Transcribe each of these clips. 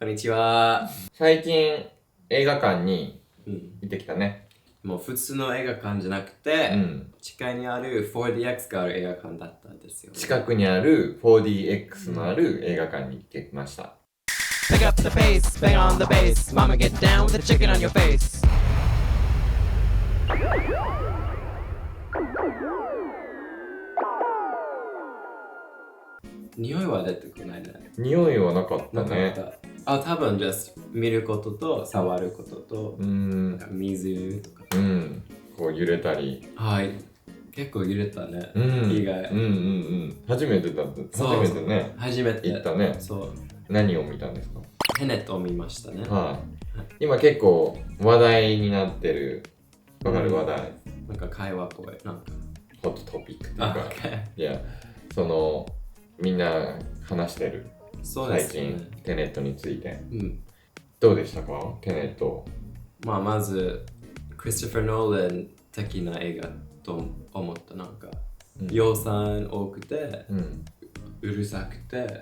こんにちは。最近映画館にうん、行ってきたね。もう普通の映画館じゃなくて、近いにある 4DX がある映画館だったんですよ、ね。近くにある 4DX のある映画館に行ってきました。Pick up the pace, bang on the bass. Mama, get down with the chicken on your face. 匂いは出てこないね。匂いはなかったなかっね。た。多分 just 見ることと触ることと、なんか水とか。こう揺れたり。はい。結構揺れたね。意外。初めてだった。初めてね。初めて。行ったね。そう。何を見たんですか？テネットを見ましたね。はい。今結構話題になってる。わかる話題。なんか会話っぽい。なんか。ホットトピックっていうか。Okay. いや、みんな話してる。そうですね。最近、テネットについて。うん。どうでしたか？テネット。まず、クリストファー・ノーラン的な映画と思った。なんか、予算多くて、うるさくて、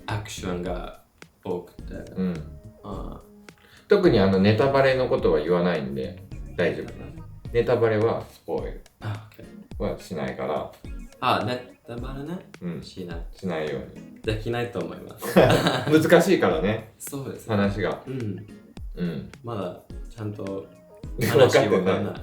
アクションが多くて。特にネタバレのことは言わないんで大丈夫な。ネタバレはスポイルはしないから。ネタバレね、しないように。できないと思います。難しいからね。そうです、ね。話が。まだちゃんと話わかんない。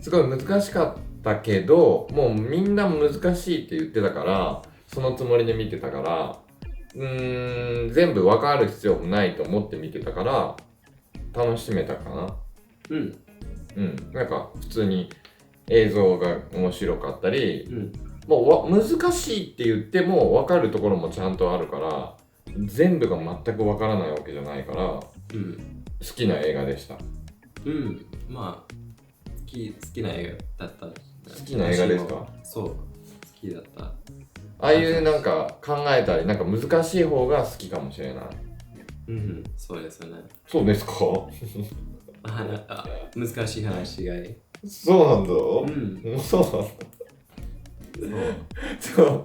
すごい難しかったけど、もうみんな難しいって言ってたから、そのつもりで見てたから、全部分かる必要もないと思って見てたから、楽しめたかな。なんか普通に映像が面白かったり、もう難しいって言っても分かるところもちゃんとあるから、全部が全く分からないわけじゃないから、好きな映画でした。まあ、好きな映画だった。好きな映画ですか？そう、好きだった。ああいうなんか考えたり、なんか難しい方が好きかもしれない。そうですよね。そうですか？難しい話がいい。そうなんだ。そうなんだ。そう。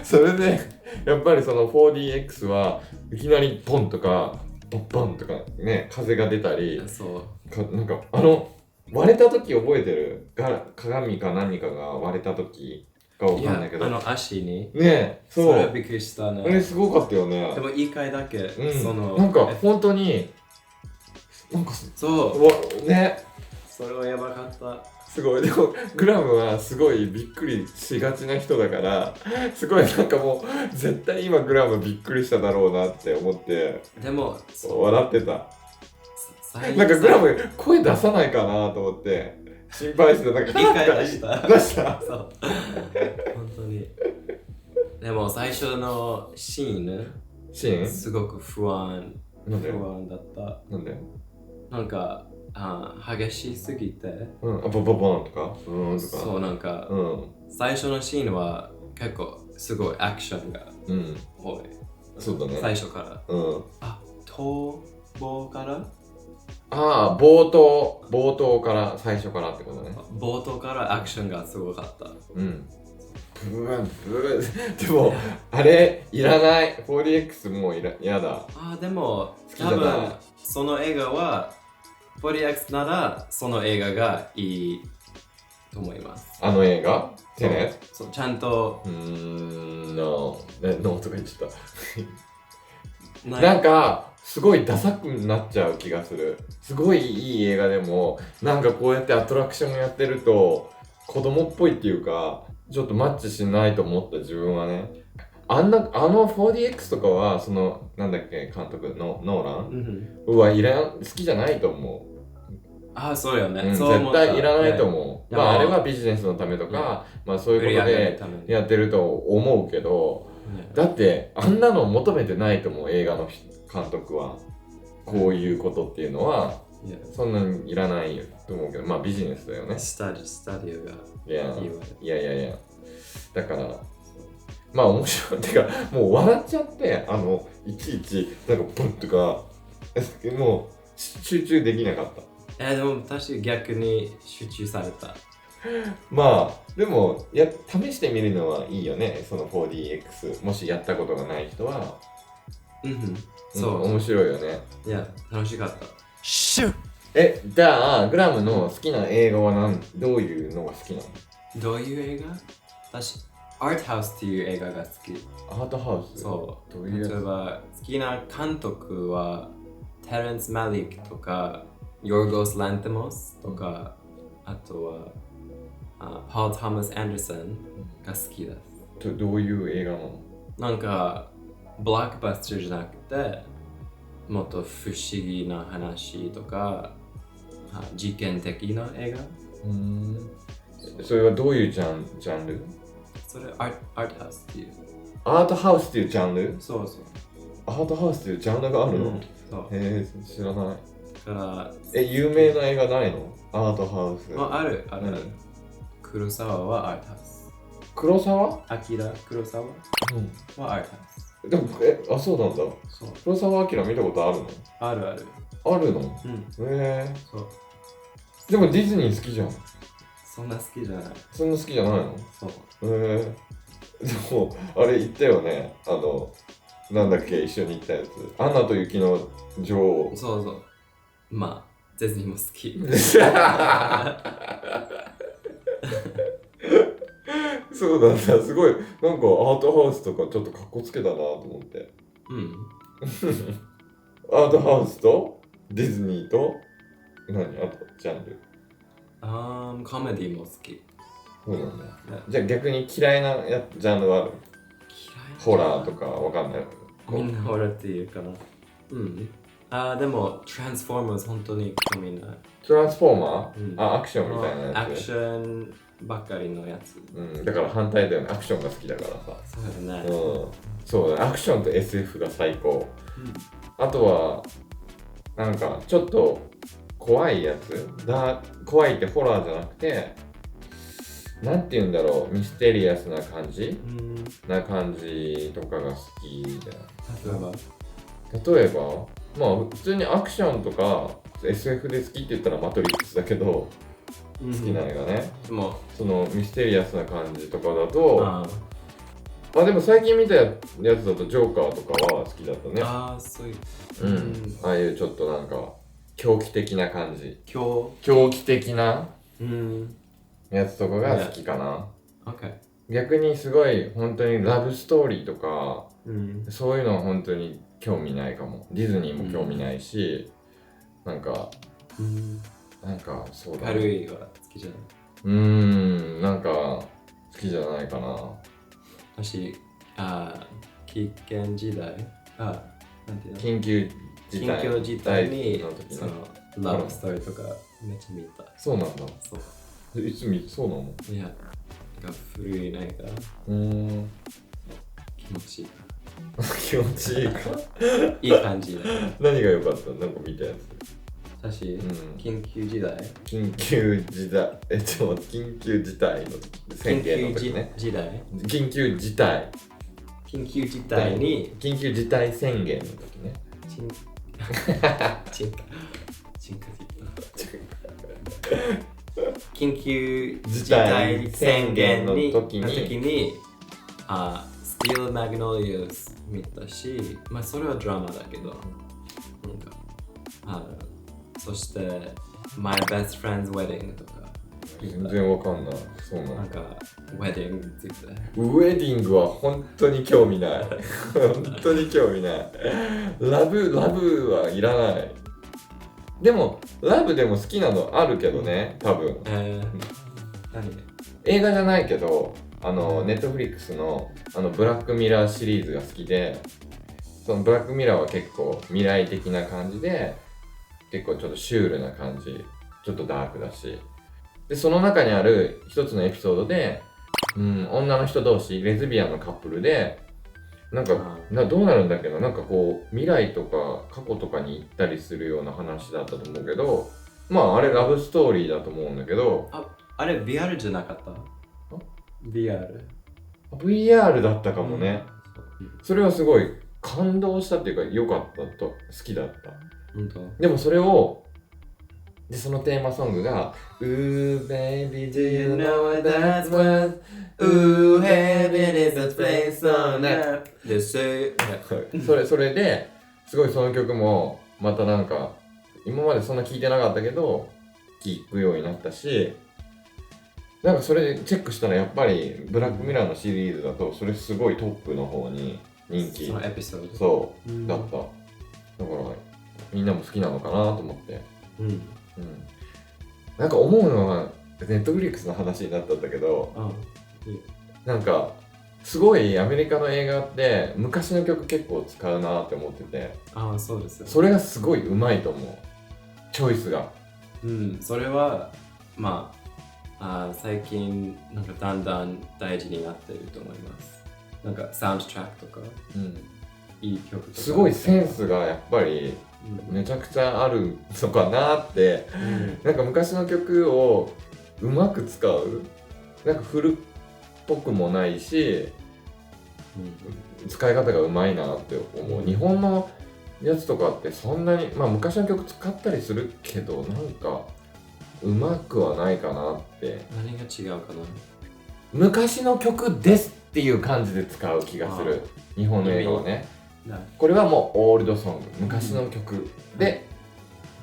それで、やっぱりその 4DX はいきなりポンとか、ポッポンとかね、風が出たり、なんか割れた時覚えてる？鏡か何かが割れた時かわかんないけど。足に。ね、そう。それはびっくりしたね。あれすごかったよね。でも一回だけ、なんか本当に、なんかね。それはやばかった。すごい。でもグラムはすごいびっくりしがちな人だから、すごいなんかもう絶対今グラムびっくりしただろうなって思って、でも笑ってた。なんかグラム声出さないかなと思って心配してた。なんか一回出した。そう。本当に。でも最初のシーンすごく不安だった。なんで？なんか激しすぎて、ボンとか、そうなんか、最初のシーンは結構すごいアクションが多い。そうだね。最初から。逃亡から？冒頭から最初からってことね。冒頭からアクションがすごかった。でもあれいらない。 4DX もう嫌だ。でも多分その映画は4DX ならその映画がいいと思います。映画？テネ？そう、ちゃんとノーとか言っちゃったなんかすごいダサくなっちゃう気がする。すごいいい映画でもなんかこうやってアトラクションやってると子供っぽいっていうかちょっとマッチしないと思った自分はね。4DX とかはなんだっけ、監督のノーラン好きじゃないと思う。そうよね。絶対いらないと思う。あれはビジネスのためとか、そういうことでやってると思うけど、だってあんなの求めてないと思う。映画の監督はこういうことっていうのはそんなにいらないと思うけど、ビジネスだよね。スタディオがいやだから面白い。てかもう笑っちゃって、いちいちなんかポンとかもう集中できなかった。でも私逆に集中された。でも試してみるのはいいよね。その 4DX もしやったことがない人はそう、面白いよね。いや、楽しかった。Shoot! じゃあグラムの好きな映画はどういうのが好きなの？どういう映画？私、アートハウスっていう映画が好き。アートハウス？そう。どういうやつ？例えば、好きな監督は、テレンス・マリックとか、ヨーゴス・ランティモスとか、あとは、パール・トーマス・アンダーソンが好きです。どういう映画なの？なんか、ブラックバスターじゃなくて、もっと不思議な話とか、事件的な映画。それはどういうジャンル？それアートハウスっていう。アートハウスっていうジャンル？そうそう。アートハウスっていうジャンルがあるの？そう。知らない。だから有名な映画ないの？アートハウス。ある。黒沢はアートハウス。黒沢？アキラ黒沢はアートハウス。でもそうなんだ。そう。黒沢明見たことあるの？ある。あるの？そう。でもディズニー好きじゃん。そんな好きじゃない。そんな好きじゃないの？そう。でもあれ言ったよね。なんだっけ、一緒に行ったやつ。アナと雪の女王。そう。まあ、ディズニーも好き。そうなんだ、すごい。なんかアートハウスとかちょっとかっこつけたなと思って。アートハウスとディズニーとあとジャンル。コメディも好き。そうなんだ。じゃあ逆に嫌いなジャンルはある？ホラーとかわかんない。みんなホラーっていうかな。でも、トランスフォーマーズ本当に興味ない。トランスフォーマー？アクションみたいなやつ。アクションばっかりのやつ。だから反対だよね。アクションが好きだからさ。そうだね。そうだね。アクションと SF が最高。あとは、なんかちょっと怖いやつ。怖いってホラーじゃなくて、なんて言うんだろう、ミステリアスな感じな感じとかが好きじゃん。例えばまあ普通にアクションとか SF で好きって言ったらマトリックスだけど、好きな映画ね。でもそのミステリアスな感じとかだと、でも最近見たやつだとジョーカーとかは好きだったね。そういう。ああいうちょっとなんか狂気的な感じ。狂気的なやつとかが好きかな。逆にすごい本当にラブストーリーとか、そういうのは本当に興味ないかも。ディズニーも興味ないし、なんかそうだね。軽いは好きじゃない。なんか好きじゃないかな。私、危険時代なんていうの？緊急事態にの時そのラブストーリーとかめっちゃ見た。そうなんだ。そう。いつそうなの？いや、なんか古いないから気持ちいいか気持ちいいかいい感じだ。何が良かった？なんか見たやつ。私、緊急事態緊急事態の宣言の時ね。緊急事態に緊急事態宣言の時ね。緊急事態宣言の時にスティール・マグノリアス見たし、まあそれはドラマだけど、なんかそして My Best Friend's Wedding とか全然わかんない。そうなんかウェディングについて。ウェディングは本当に興味ない。本当に興味ない。ラブはいらない。でもラブでも好きなのあるけどね、多分。何？映画じゃないけど、ネットフリックスのブラックミラーシリーズが好きで、そのブラックミラーは結構未来的な感じで、結構ちょっとシュールな感じ、ちょっとダークだし。で、その中にある一つのエピソードで、女の人同士、レズビアンのカップルで、なんかどうなるんだっけな、なんかこう未来とか過去とかに行ったりするような話だったと思うけど、まああれラブストーリーだと思うんだけど、あれ VR じゃなかった？ VR だったかもね。それはすごい感動したっていうか良かったと、好きだった。本当？でもそれをそのテーマソングが Ooh baby do you know what that's what Ooh, heaven is a place on earth.で、それですごいその曲もまたなんか今までそんな聴いてなかったけど聴くようになったし、なんかそれでチェックしたらやっぱりブラックミラーのシリーズだとそれすごいトップの方に人気。そのエピソード。そうだった。だからみんなも好きなのかなと思って。なんか思うのはネットフリックスの話になったんだけど、なんかすごいアメリカの映画って昔の曲結構使うなって思ってて、そうですよ。それがすごいうまいと思う。チョイスが。それはまあ最近なんかだんだん大事になっていると思います。なんかサウンドトラックとか、いい曲とか。すごいセンスがやっぱりめちゃくちゃあるのかなって、なんか昔の曲をうまく使う、なんか古っぽくもないし、使い方がうまいなって思う。日本のやつとかってそんなに昔の曲使ったりするけどなんかうまくはないかなって。何が違うかな。昔の曲ですっていう感じで使う気がする、日本の映画はね。これはもうオールドソング、昔の曲で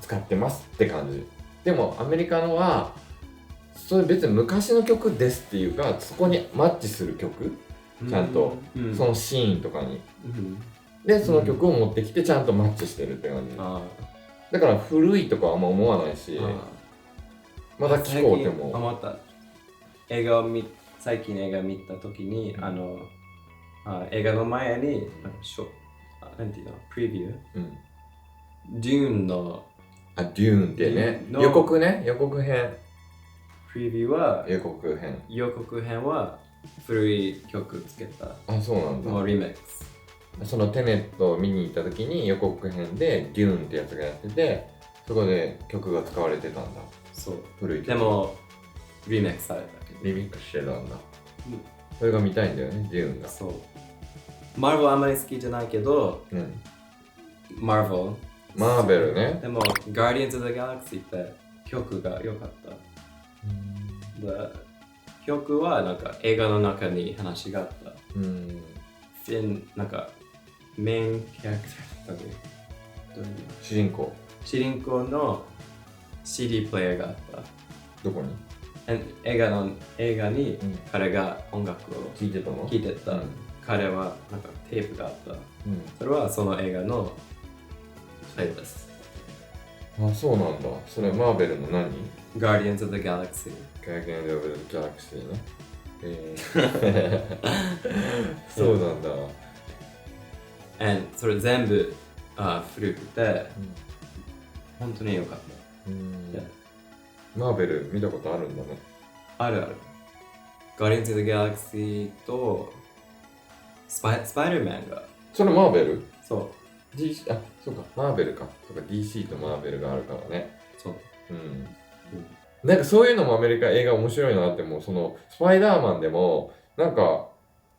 使ってますって感じ。でもアメリカのはそれ別に昔の曲ですっていうか、そこにマッチする曲、ちゃんとそのシーンとかに、でその曲を持ってきてちゃんとマッチしてるって感じ。だから古いとかはあんま思わないし、まだ聴こうっても思った。最近映画見た時に、映画の前になんていうの、プレビュー、デューンのデューンってね、予告編。プレビューは予告編は古い曲つけた。そうなんだ。もうリメックス。そのテネットを見に行った時に予告編でデューンってやつがやってて、そこで曲が使われてたんだ。そう。古い曲。でもリメックスされたけど。リミックスしてたんだ。それが見たいんだよね、デューンが。そう。マーベルあんまり好きじゃないけど、マーベルね。でも、Guardians of the Galaxy って曲が良かった。曲はなんか映画の中に話があった。なんかメインキャラクターだったね。主人公の CD プレイヤーがあった。どこに？映画に彼が音楽を聴いてたの？聴いてた。彼はなんかテープがあった。それはその映画のプレイリスト。そうなんだ。それマーベルの何？ Guardians of the Galaxy。Guardians of the Galaxy ね。そうなんだ。それ全部古くて、本当に良かった。マーベル見たことあるんだね。ある。Guardians of the Galaxy とスパイダーマンが。それマーベル？そう。そうか、マーベルか。そうか、DC とマーベルがあるからね。そう。なんかそういうのもアメリカ映画面白いなって思う。そのスパイダーマンでもなんか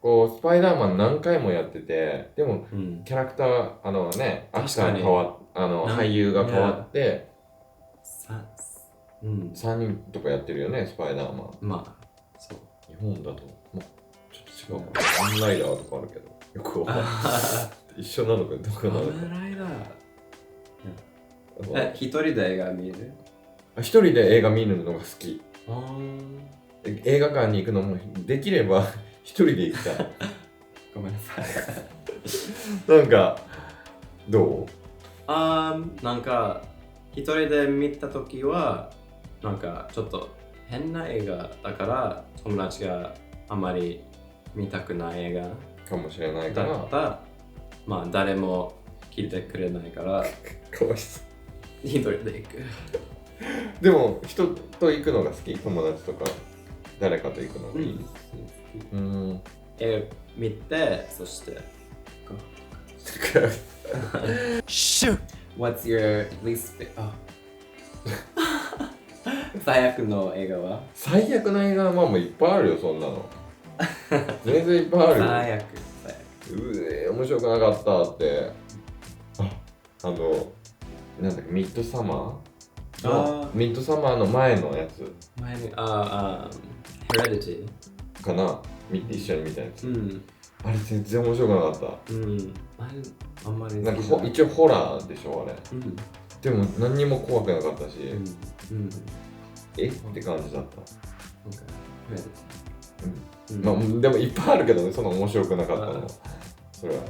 こうスパイダーマン何回もやってて、でもキャラクターアクターが変わっ俳優が変わって3人とかやってるよね、スパイダーマン。そう。日本だとちょっと違うか。ワンライダーとかあるけど、よくわかんない。一緒なのかどこなのか。ワンライダー。一人で映画見る？一人で映画見るのが好き。映画館に行くのもできれば一人で行きたい。ごめんなさい。なんかどう？なんか一人で見たときはなんかちょっと変な映画だから友達があまり見たくない映画かもしれないから、誰も聞いてくれないからかわいそう。一人で行く。でも人と行くのが好き？友達とか誰かと行くのがいい？映画見て、そしてShoot! What's your least favorite? 最悪の映画は？最悪の映画はもういっぱいあるよ、そんなの。全然いっぱいあるよ。最悪。面白くなかったって。なんだっけ、ミッドサマー？ミッドサマーの前のやつ。Heredity。かな一緒に見たやつ、うん。あれ全然面白くなかった。うん。あんまりなんか一応ホラーでしょあれ。うん。でも何にも怖くなかったし、うん。えって感じだった。まあ、でもいっぱいあるけどね、その面白くなかったの。それは。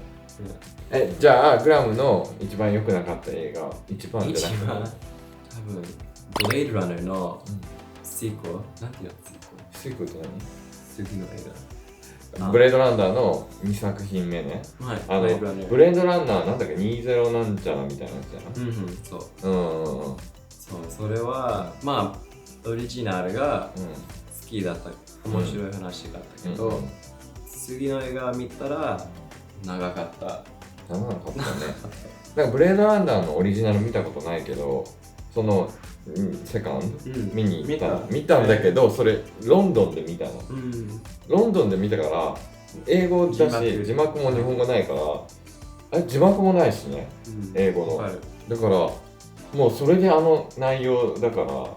じゃあグラムの一番良くなかった映画、一番じゃなくて、多分ブレードランナーのシークル、なんていうのシークルって次の映何？ブレードランナーの2作品目ね。画。はい。ブレードランナーなんだっけ、20なんちゃらみたいなやつじゃな。そう。そう、それは、まあ、オリジナルが好きだった。面白い話だったけど、次の映画見たら長かった。長かったね。なんかブレードランナーのオリジナル見たことないけど、そのセカンド、見に行った見たんだけど、それロンドンで見たの、ロンドンで見たから英語だし字幕も日本語ないから字幕もないしね、英語のだからもうそれであの内容だから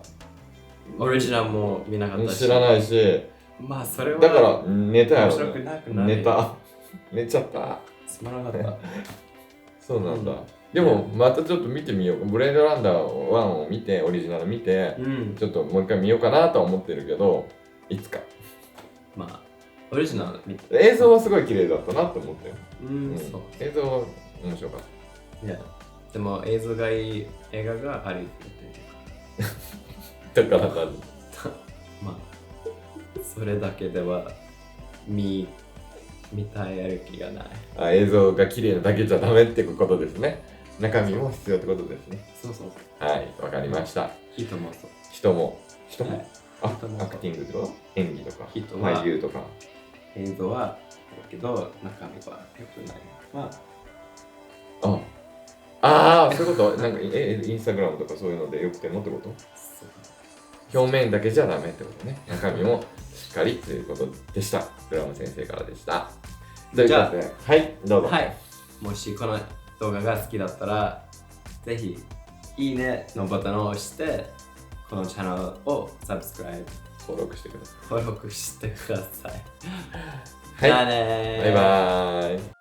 オリジナルも見なかったし知らないし、まあそれはだから寝たやろ、寝ちゃったすまなかったそうなんだ、でもまたちょっと見てみよう。ブレードランダー1を見て、オリジナル見て、ちょっともう一回見ようかなとは思ってるけど、いつか。まあ、オリジナル見て。映像はすごい綺麗だったなと思って。そう。映像は面白かった。いや、でも映像がいい映画がありだからまあ、それだけでは見たいやる気がない。映像が綺麗なだけじゃダメってことですね。中身も必要ってことですね。そうはい、わかりました。人もそう。人も、アクティングとか演技とか俳優とか映像はだけど中身は良くない。そういうことなんかインスタグラムとかそういうのでよくてもってこと？表面だけじゃダメってことね。中身もしっかりということでした。グラム先生からでした。ということで、はい、どうぞ。はい。もしこの動画が好きだったら、ぜひいいねのボタンを押して、このチャンネルを登録してください。登録してください。はい、じゃあねー。バイバーイ。